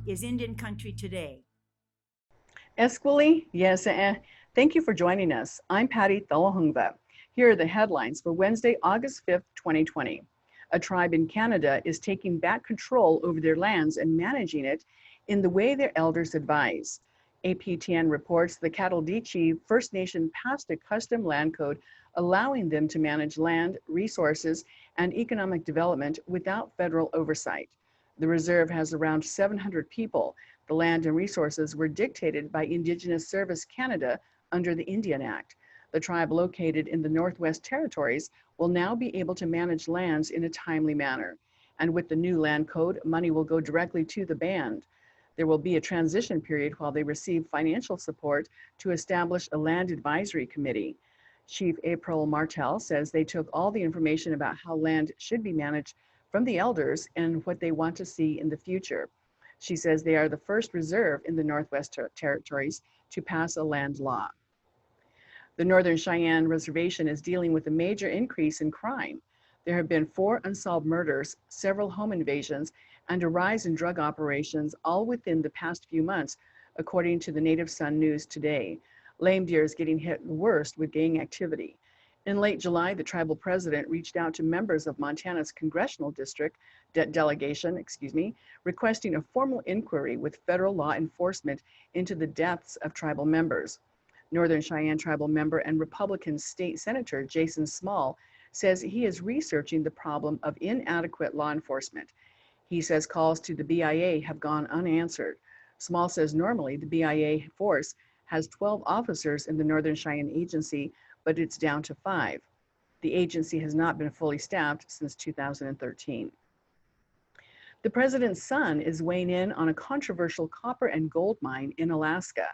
is Indian country today? Esquili, yes, thank you for joining us. I'm Patty Thalahungva. Here are the headlines for Wednesday, August 5th, 2020. A tribe in Canada is taking back control over their lands and managing it in the way their elders advise. APTN reports the Cattle-Dichi First Nation passed a custom land code allowing them to manage land, resources, and economic development without federal oversight. The reserve has around 700 people. The land and resources were dictated by Indigenous Service Canada under the Indian Act. The tribe located in the Northwest Territories will now be able to manage lands in a timely manner. And with the new land code, money will go directly to the band. There will be a transition period while they receive financial support to establish a land advisory committee. Chief April Martel says they took all the information about how land should be managed from the elders and what they want to see in the future. She says they are the first reserve in the Northwest Territories to pass a land law. The Northern Cheyenne Reservation is dealing with a major increase in crime. There have been 4 unsolved murders, several home invasions, and a rise in drug operations, all within the past few months, according to the Native Sun News today. Lame deer is getting hit worst with gang activity. In late July, the tribal president reached out to members of Montana's congressional district delegation, requesting a formal inquiry with federal law enforcement into the deaths of tribal members. Northern Cheyenne tribal member and Republican state senator Jason Small says he is researching the problem of inadequate law enforcement. He says calls to the BIA have gone unanswered. Small says normally the BIA force has 12 officers in the Northern Cheyenne Agency, but it's down to 5. The agency has not been fully staffed since 2013. The president's son is weighing in on a controversial copper and gold mine in Alaska.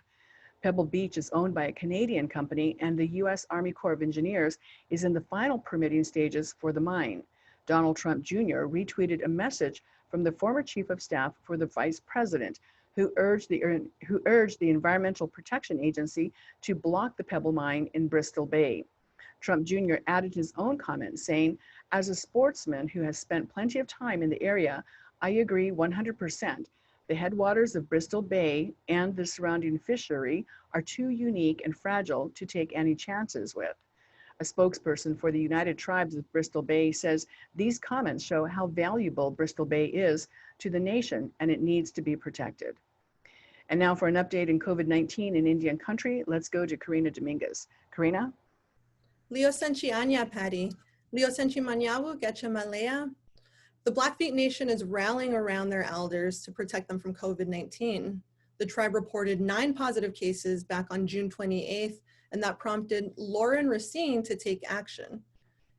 Pebble Beach is owned by a Canadian company, and the U.S. Army Corps of Engineers is in the final permitting stages for the mine. Donald Trump Jr. retweeted a message from the former chief of staff for the vice president, who urged the Environmental Protection Agency to block the Pebble mine in Bristol Bay. Trump Jr. added his own comment saying, "As a sportsman who has spent plenty of time in the area, I agree 100%. The headwaters of Bristol Bay and the surrounding fishery are too unique and fragile to take any chances with." A spokesperson for the United Tribes of Bristol Bay says these comments show how valuable Bristol Bay is to the nation and it needs to be protected. And now for an update in COVID-19 in Indian country, let's go to Karina Dominguez. Karina? Leo Senchi Anya, Patty. Leo Senchi Manyawu, Getcha Malaya. The Blackfeet Nation is rallying around their elders to protect them from COVID-19. The tribe reported 9 positive cases back on June 28th, and that prompted Lauren Racine to take action.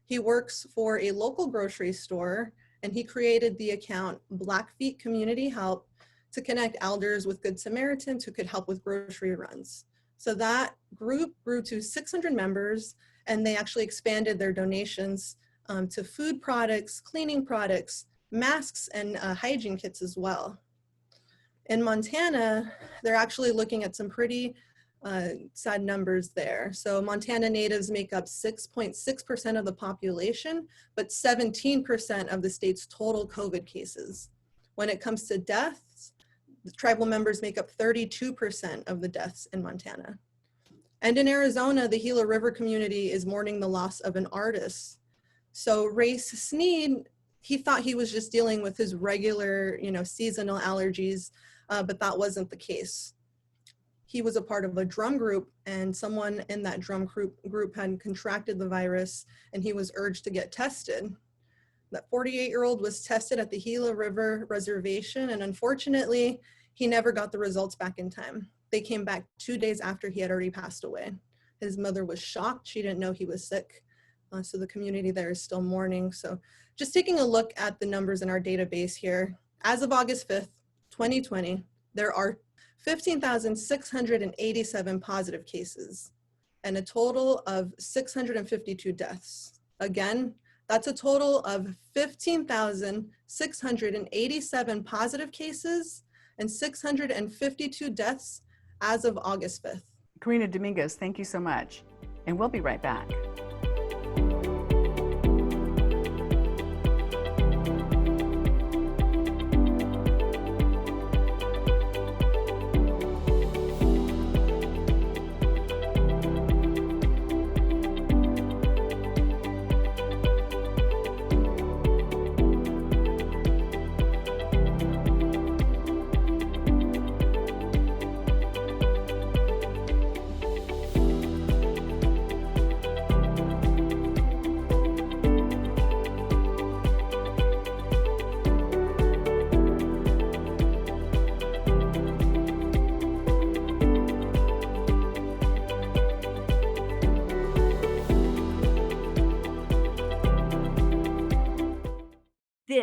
He works for a local grocery store, and he created the account Blackfeet Community Help to connect elders with Good Samaritans who could help with grocery runs. So that group grew to 600 members, and they actually expanded their donations to food products, cleaning products, masks, and hygiene kits as well. In Montana, they're actually looking at some pretty sad numbers there. So Montana natives make up 6.6% of the population, but 17% of the state's total COVID cases. When it comes to deaths, the tribal members make up 32% of the deaths in Montana. And in Arizona, the Gila River community is mourning the loss of an artist. So Race Sneed, he thought he was just dealing with his regular, seasonal allergies, but that wasn't the case. He was a part of a drum group, and someone in that drum group had contracted the virus, and he was urged to get tested. That 48-year-old was tested at the Gila River Reservation, and unfortunately, he never got the results back in time. They came back 2 days after he had already passed away. His mother was shocked. She didn't know he was sick. So the community there is still mourning. So just taking a look at the numbers in our database here, as of August 5th, 2020, there are 15,687 positive cases and a total of 652 deaths. Again, that's a total of 15,687 positive cases and 652 deaths as of August 5th. Karina Dominguez, thank you so much. And we'll be right back.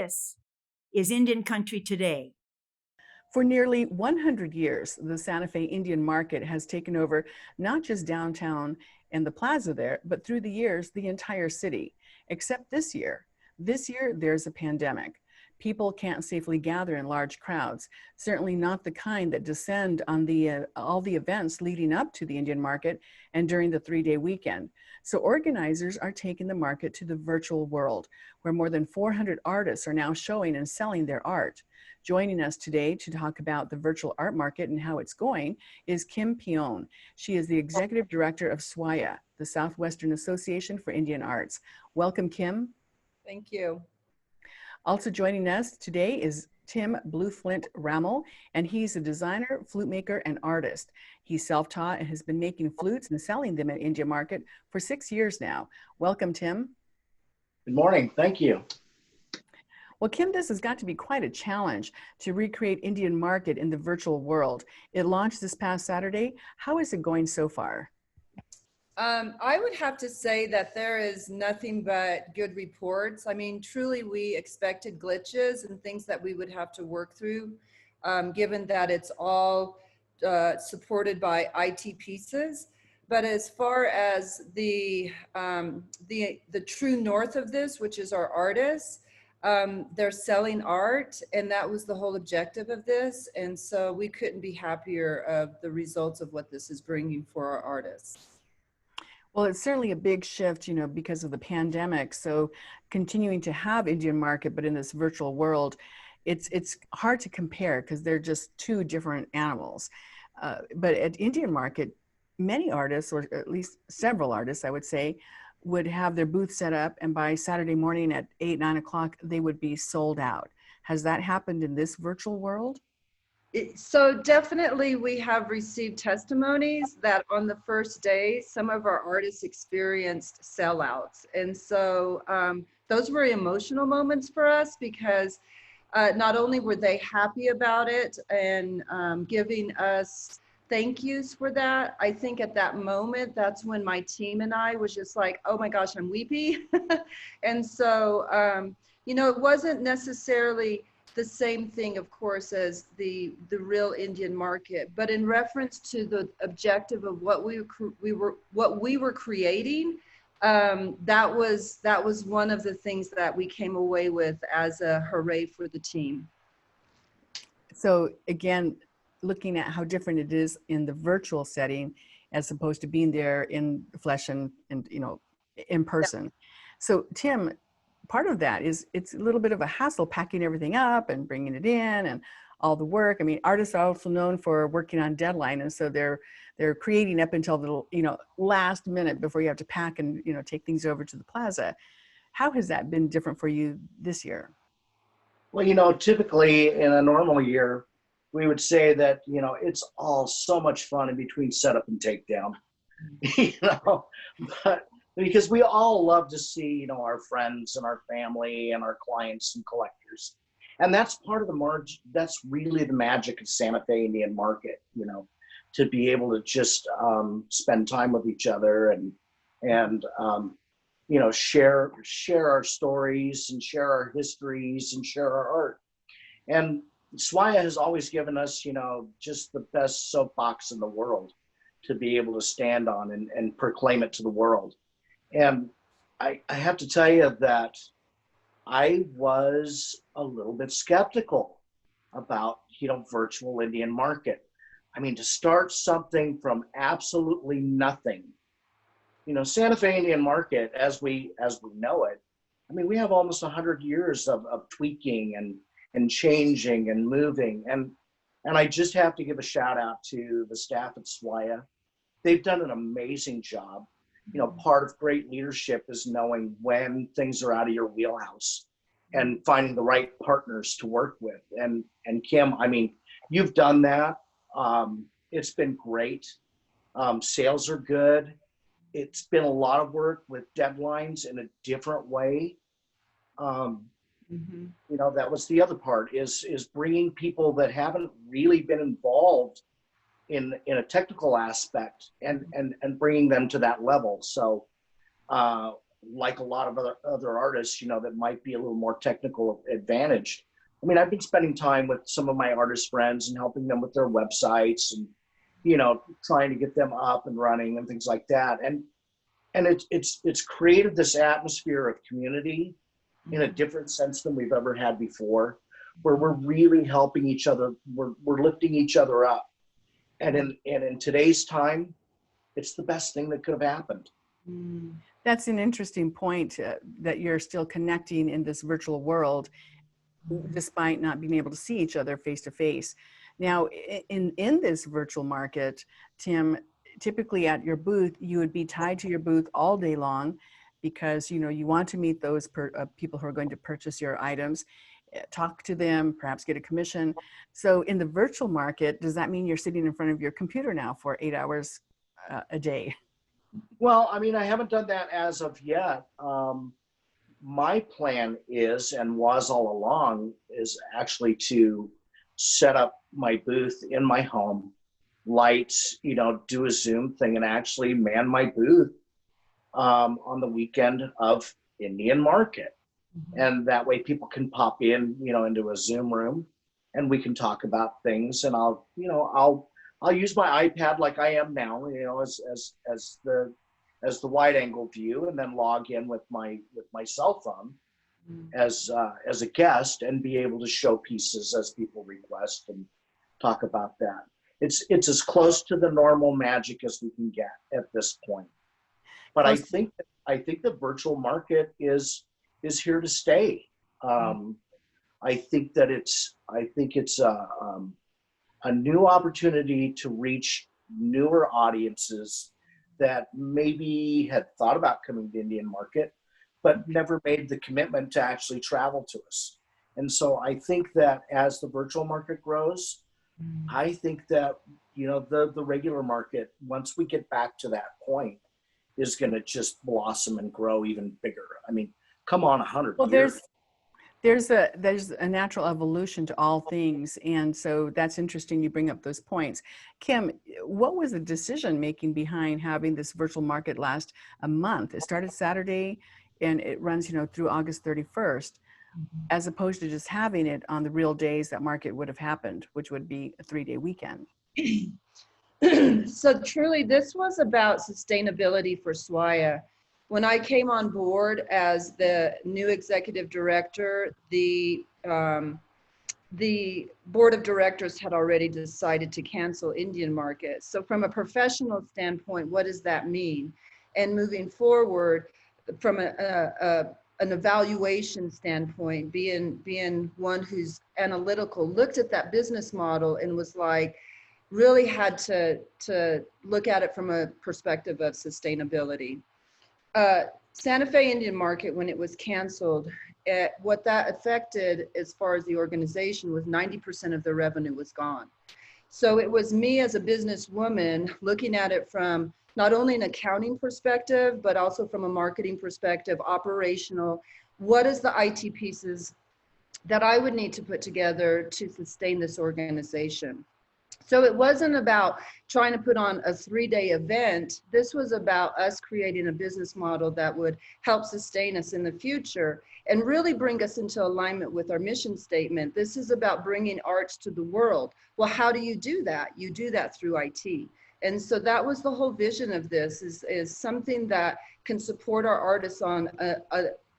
This is Indian Country Today. For nearly 100 years, the Santa Fe Indian Market has taken over not just downtown and the plaza there, but through the years, the entire city, except this year. This year, there's a pandemic. People can't safely gather in large crowds, certainly not the kind that descend on all the events leading up to the Indian Market and during the 3-day weekend. So organizers are taking the market to the virtual world, where more than 400 artists are now showing and selling their art. Joining us today to talk about the virtual art market and how it's going is Kim Peone. She is the executive director of SWAIA, the Southwestern Association for Indian Arts. Welcome, Kim. Thank you. Also joining us today is Tim Blueflint Ramel, and he's a designer, flute maker, and artist. He's self-taught and has been making flutes and selling them at India Market for 6 years now. Welcome, Tim. Good morning. Thank you. Well, Kim, this has got to be quite a challenge to recreate Indian Market in the virtual world. It launched this past Saturday. How is it going so far? I would have to say that there is nothing but good reports. I mean, truly, we expected glitches and things that we would have to work through, given that it's all supported by IT pieces. But as far as the true north of this, which is our artists, they're selling art, and that was the whole objective of this. And so we couldn't be happier of the results of what this is bringing for our artists. Well, it's certainly a big shift, because of the pandemic. So continuing to have Indian Market, but in this virtual world, it's hard to compare because they're just two different animals. But at Indian Market, many artists, or at least several artists, I would say, would have their booth set up, and by Saturday morning at 8, 9 o'clock, they would be sold out. Has that happened in this virtual world? So definitely we have received testimonies that on the first day, some of our artists experienced sellouts. And so those were emotional moments for us because not only were they happy about it and giving us thank yous for that, I think at that moment, that's when my team and I was just like, oh my gosh, I'm weepy. And so, it wasn't necessarily the same thing, of course, as the real Indian Market, but in reference to the objective of what we were creating, that was one of the things that we came away with as a hooray for the team. So again, looking at how different it is in the virtual setting as opposed to being there in flesh and in person. Yeah. So Tim, part of that is it's a little bit of a hassle packing everything up and bringing it in and all the work. I mean, artists are also known for working on deadline, and so they're creating up until the last minute before you have to pack and take things over to the plaza. How has that been different for you this year? Well, typically in a normal year, we would say that it's all so much fun in between setup and takedown, but because we all love to see, our friends and our family and our clients and collectors. And that's part of that's really the magic of Santa Fe Indian Market, to be able to just spend time with each other and share our stories and share our histories and share our art. And SWAIA has always given us, just the best soapbox in the world to be able to stand on and proclaim it to the world. And I have to tell you that I was a little bit skeptical about, virtual Indian Market. I mean, to start something from absolutely nothing, Santa Fe Indian Market, as we know it, I mean, we have almost 100 years of tweaking and changing and moving. And I just have to give a shout out to the staff at SWAIA. They've done an amazing job. Part of great leadership is knowing when things are out of your wheelhouse and finding the right partners to work with. And Kim, I mean, you've done that. It's been great. Sales are good. It's been a lot of work with deadlines in a different way. That was the other part is bringing people that haven't really been involved in a technical aspect and bringing them to that level. So like a lot of other artists, you know, that might be a little more technical advantaged. I mean, I've been spending time with some of my artist friends and helping them with their websites and, you know, trying to get them up and running and things like that. And it's created this atmosphere of community in a different sense than we've ever had before, where we're really helping each other, we're lifting each other up. And in today's time, it's the best thing that could have happened. That's an interesting point, that you're still connecting in this virtual world, despite not being able to see each other face to face. Now, in this virtual market, Tim, typically at your booth, you would be tied to your booth all day long because, you know, you want to meet those people who are going to purchase your items, talk to them, perhaps get a commission. So in the virtual market, does that mean you're sitting in front of your computer now for 8 hours a day? Well, I mean, I haven't done that as of yet. My plan is, and was all along, is actually to set up my booth in my home, lights, you know, do a Zoom thing and actually man my booth on the weekend of Indian Market. And that way people can pop in, you know, into a Zoom room and we can talk about things. And I'll use my iPad like I am now, you know, as the wide angle view, and then log in with my cell phone as a guest and be able to show pieces as people request and talk about that. It's as close to the normal magic as we can get at this point. But I think the virtual market is here to stay. I think it's a new opportunity to reach newer audiences that maybe had thought about coming to Indian Market, but never made the commitment to actually travel to us. And so I think that as the virtual market grows, I think that, you know, the regular market, once we get back to that point, is going to just blossom and grow even bigger. I mean, come on, 100 years. There's a natural evolution to all things. And so that's interesting you bring up those points. Kim, what was the decision making behind having this virtual market last a month? It started Saturday and it runs, you know, through August 31st, as opposed to just having it on the real days that market would have happened, which would be a 3-day weekend. So truly, this was about sustainability for SWAIA. When I came on board as the new executive director, the board of directors had already decided to cancel Indian Market. So from a professional standpoint, what does that mean? And moving forward, from an evaluation standpoint, being one who's analytical, looked at that business model and was like, really had to look at it from a perspective of sustainability. Santa Fe Indian Market, when it was canceled, what that affected as far as the organization was 90% of the revenue was gone. So it was me as a businesswoman looking at it from not only an accounting perspective, but also from a marketing perspective, operational. What is the IT pieces that I would need to put together to sustain this organization? So it wasn't about trying to put on a 3-day event. This was about us creating a business model that would help sustain us in the future and really bring us into alignment with our mission statement. This is about bringing arts to the world. Well, how do you do that? You do that through IT. And so that was the whole vision of this, is something that can support our artists on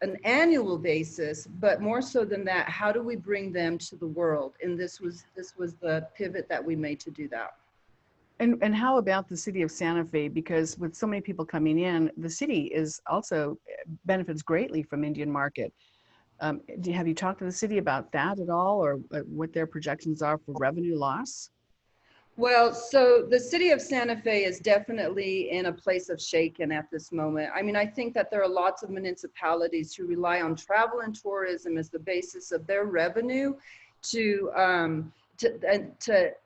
an annual basis, but more so than that, how do we bring them to the world? And this was the pivot that we made to do that. And how about the city of Santa Fe? Because with so many people coming in, the city is also benefits greatly from Indian Market. Have you talked to the city about that at all, or what their projections are for revenue loss? Well, so the city of Santa Fe is definitely in a place of shaken at this moment. I mean, I think that there are lots of municipalities who rely on travel and tourism as the basis of their revenue to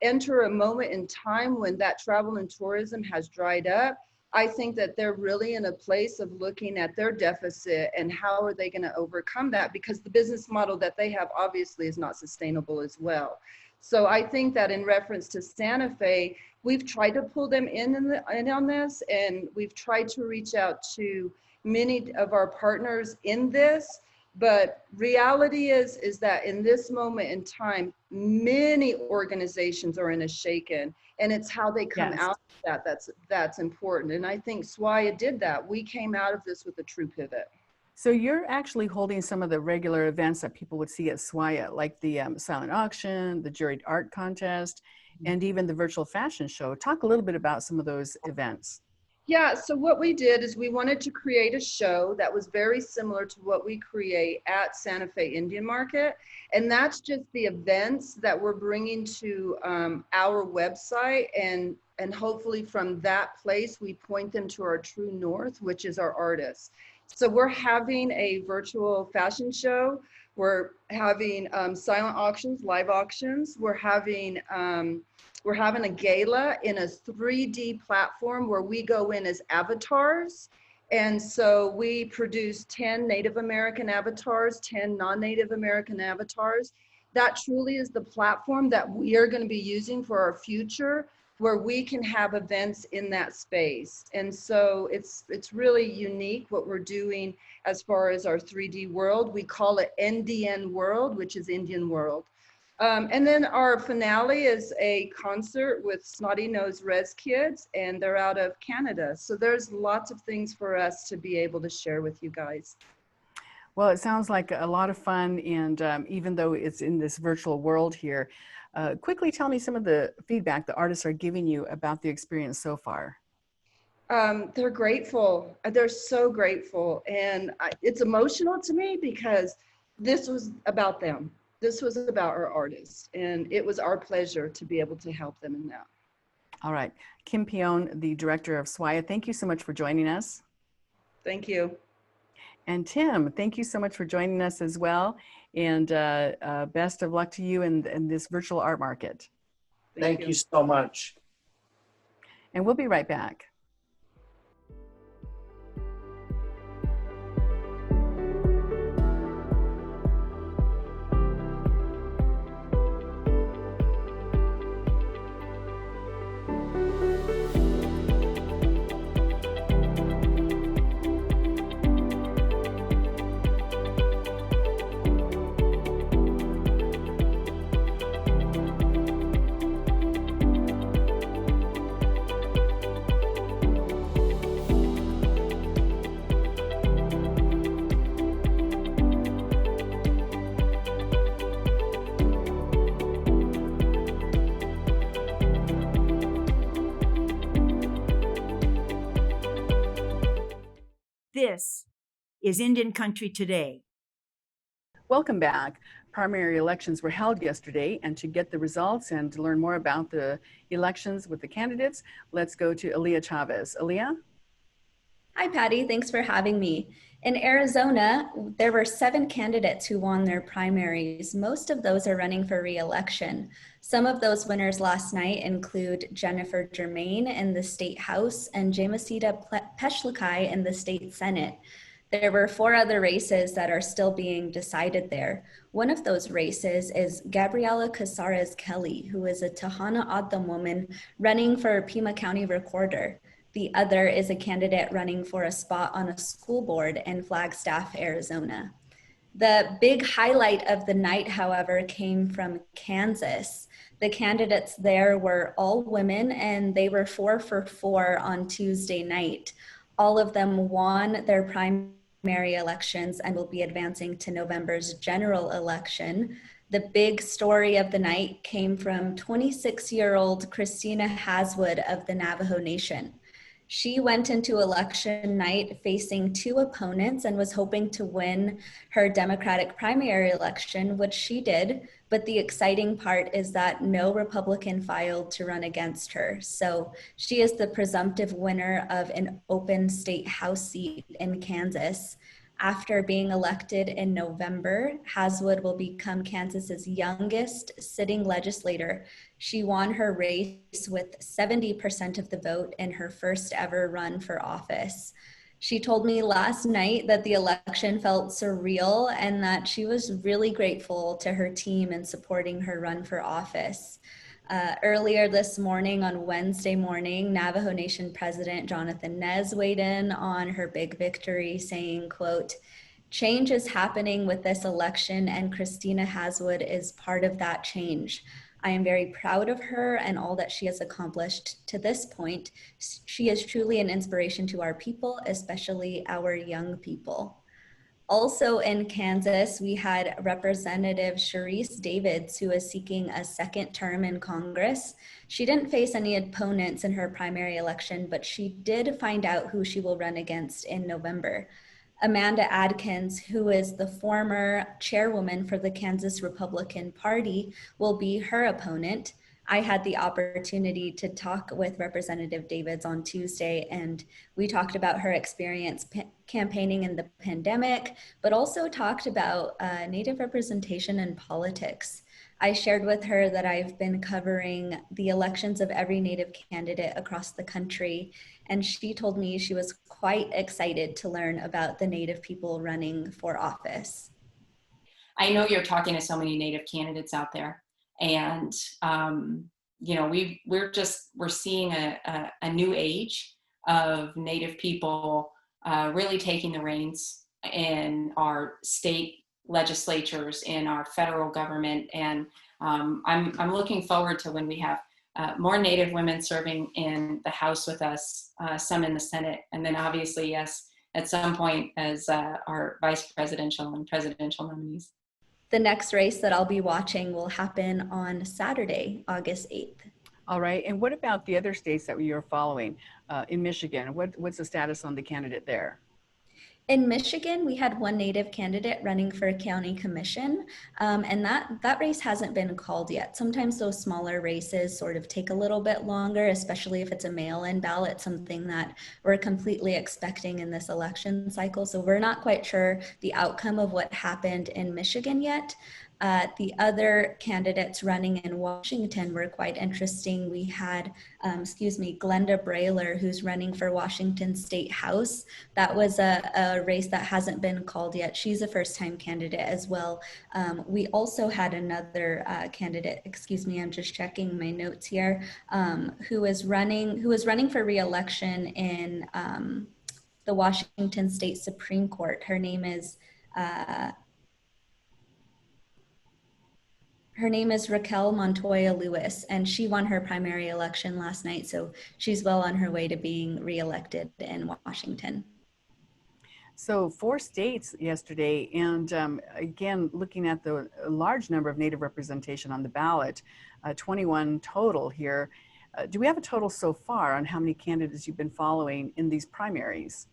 enter a moment in time when that travel and tourism has dried up. I think that they're really in a place of looking at their deficit and how are they going to overcome that, because the business model that they have obviously is not sustainable as well. So I think that in reference to Santa Fe, we've tried to pull them in on this, and we've tried to reach out to many of our partners in this. But reality is that in this moment in time, many organizations are in a shaken, and it's how they come Yes. out of that's important. And I think SWIA did that. We came out of this with a true pivot. So you're actually holding some of the regular events that people would see at SWIA, like the silent auction, the juried art contest, and even the virtual fashion show. Talk a little bit about some of those events. Yeah, so what we did is we wanted to create a show that was very similar to what we create at Santa Fe Indian Market. And that's just the events that we're bringing to our website. And hopefully from that place, we point them to our true north, which is our artists. So we're having a virtual fashion show. We're having silent auctions, live auctions. We're having a gala in a 3D platform where we go in as avatars. And so we produce 10 Native American avatars, 10 non-Native American avatars. That truly is the platform that we are going to be using for our future, where we can have events in that space. And so it's really unique what we're doing as far as our 3D world. We call it NDN World, which is Indian World. And then our finale is a concert with Snotty Nose Res Kids, and they're out of Canada. So there's lots of things for us to be able to share with you guys. Well, it sounds like a lot of fun, and even though it's in this virtual world here, quickly tell me some of the feedback the artists are giving you about the experience so far. They're grateful. They're so grateful. And it's emotional to me because this was about them. This was about our artists, and it was our pleasure to be able to help them in that. All right. Kim Peone, the director of SWIA, thank you so much for joining us. Thank you. And Tim, thank you so much for joining us as well. And best of luck to you in this virtual art market. Thank you so much. And we'll be right back. This is Indian Country Today. Welcome back. Primary elections were held yesterday, and to get the results and to learn more about the elections with the candidates, let's go to Aaliyah Chavez. Aaliyah? Hi, Patty. Thanks for having me. In Arizona, there were 7 candidates who won their primaries. Most of those are running for re-election. Some of those winners last night include Jennifer Germain in the State House and Jamasita Peshlikai in the State Senate. There were 4 other races that are still being decided there. One of those races is Gabriela Casares Kelly, who is a Tohono O'odham woman running for Pima County Recorder. The other is a candidate running for a spot on a school board in Flagstaff, Arizona. The big highlight of the night, however, came from Kansas. The candidates there were all women, and they were 4 for 4 on Tuesday night. All of them won their primary elections and will be advancing to November's general election. The big story of the night came from 26-year-old Christina Haswood of the Navajo Nation. She went into election night facing 2 opponents and was hoping to win her Democratic primary election, which she did. But the exciting part is that no Republican filed to run against her. So she is the presumptive winner of an open state House seat in Kansas. After being elected in November, Haswood will become Kansas's youngest sitting legislator. She won her race with 70% of the vote in her first ever run for office. She told me last night that the election felt surreal and that she was really grateful to her team in supporting her run for office. Earlier this morning, on Wednesday morning, Navajo Nation President Jonathan Nez weighed in on her big victory, saying, quote, "Change is happening with this election, and Christina Haswood is part of that change. I am very proud of her and all that she has accomplished to this point. She is truly an inspiration to our people, especially our young people." Also in Kansas, we had Representative Sharice Davids, who is seeking a second term in Congress. She didn't face any opponents in her primary election, but she did find out who she will run against in November. Amanda Adkins, who is the former chairwoman for the Kansas Republican Party, will be her opponent. I had the opportunity to talk with Representative Davids on Tuesday, and we talked about her experience campaigning in the pandemic, but also talked about Native representation in politics. I shared with her that I've been covering the elections of every Native candidate across the country, and she told me she was quite excited to learn about the Native people running for office. I know you're talking to so many Native candidates out there, and you know, we're seeing a new age of Native people really taking the reins in our state legislatures, in our federal government, and I'm looking forward to when we have more Native women serving in the House with us, some in the Senate, and then obviously, yes, at some point as our vice presidential and presidential nominees. The next race that I'll be watching will happen on Saturday, August 8th. All right. And what about the other states that you're following in Michigan? What's the status on the candidate there? In Michigan, we had one Native candidate running for a county commission, and that race hasn't been called yet. Sometimes those smaller races sort of take a little bit longer, especially if it's a mail-in ballot, something that we're completely expecting in this election cycle. So we're not quite sure the outcome of what happened in Michigan yet. The other candidates running in Washington were quite interesting. We had, Glenda Brailer, who's running for Washington State House. That was a race that hasn't been called yet. She's a first-time candidate as well. We also had another candidate, I'm just checking my notes here, who was running for re-election in the Washington State Supreme Court. Her name is Raquel Montoya Lewis, and she won her primary election last night, so she's well on her way to being reelected in Washington. So 4 states yesterday, and again, looking at the large number of Native representation on the ballot, 21 total here. Do we have a total so far on how many candidates you've been following in these primaries?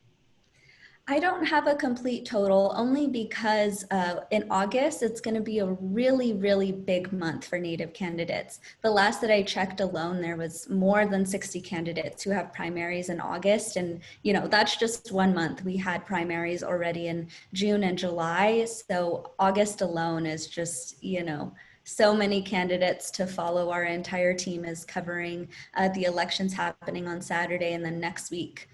I don't have a complete total, only because in August, it's going to be a really, really big month for Native candidates. The last that I checked alone, there was more than 60 candidates who have primaries in August. And, you know, that's just 1 month. We had primaries already in June and July. So August alone is just, you know, so many candidates to follow. Our entire team is covering the elections happening on Saturday, and then next week.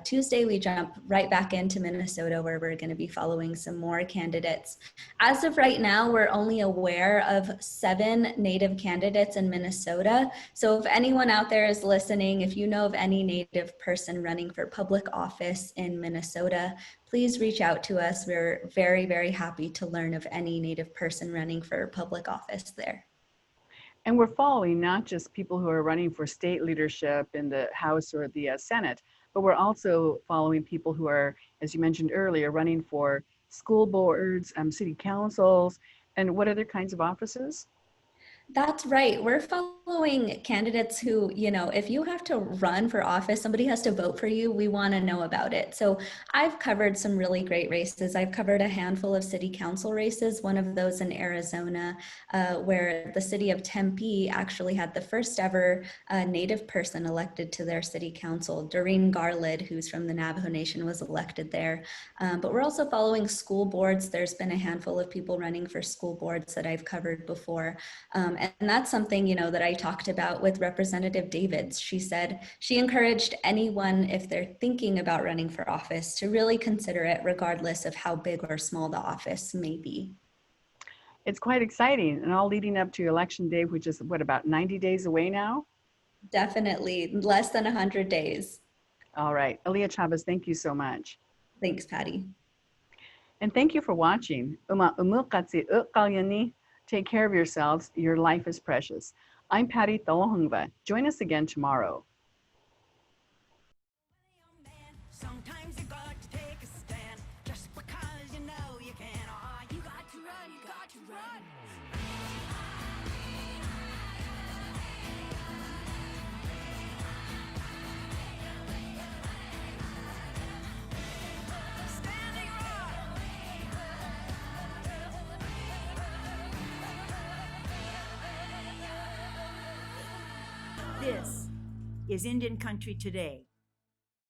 Tuesday, we jump right back into Minnesota, where we're going to be following some more candidates. As of right now, we're only aware of 7 Native candidates in Minnesota. So if anyone out there is listening, if you know of any Native person running for public office in Minnesota, please reach out to us. We're very, very happy to learn of any Native person running for public office there. And we're following not just people who are running for state leadership in the House or the Senate, but we're also following people who are, as you mentioned earlier, running for school boards, city councils, and what other kinds of offices? That's right. We're following candidates who, you know, if you have to run for office, somebody has to vote for you, we want to know about it. So I've covered some really great races. I've covered a handful of city council races, one of those in Arizona, where the city of Tempe actually had the first ever Native person elected to their city council. Doreen Garlid, who's from the Navajo Nation, was elected there. But we're also following school boards. There's been a handful of people running for school boards that I've covered before. And that's something, you know, that I talked about with Representative Davids. She said she encouraged anyone, if they're thinking about running for office, to really consider it regardless of how big or small the office may be. It's quite exciting, and all leading up to Election Day, which is what, about 90 days away now? Definitely less than 100 days. All right. Aaliyah Chavez, thank you so much. Thanks, Patty. And thank you for watching. Take care of yourselves. Your life is precious. I'm Patty Tholohungva. Join us again tomorrow. Sometimes you got to take a stand just because you know you can. Oh, you got to run, you got to run. Standing Rock. This is Indian Country Today.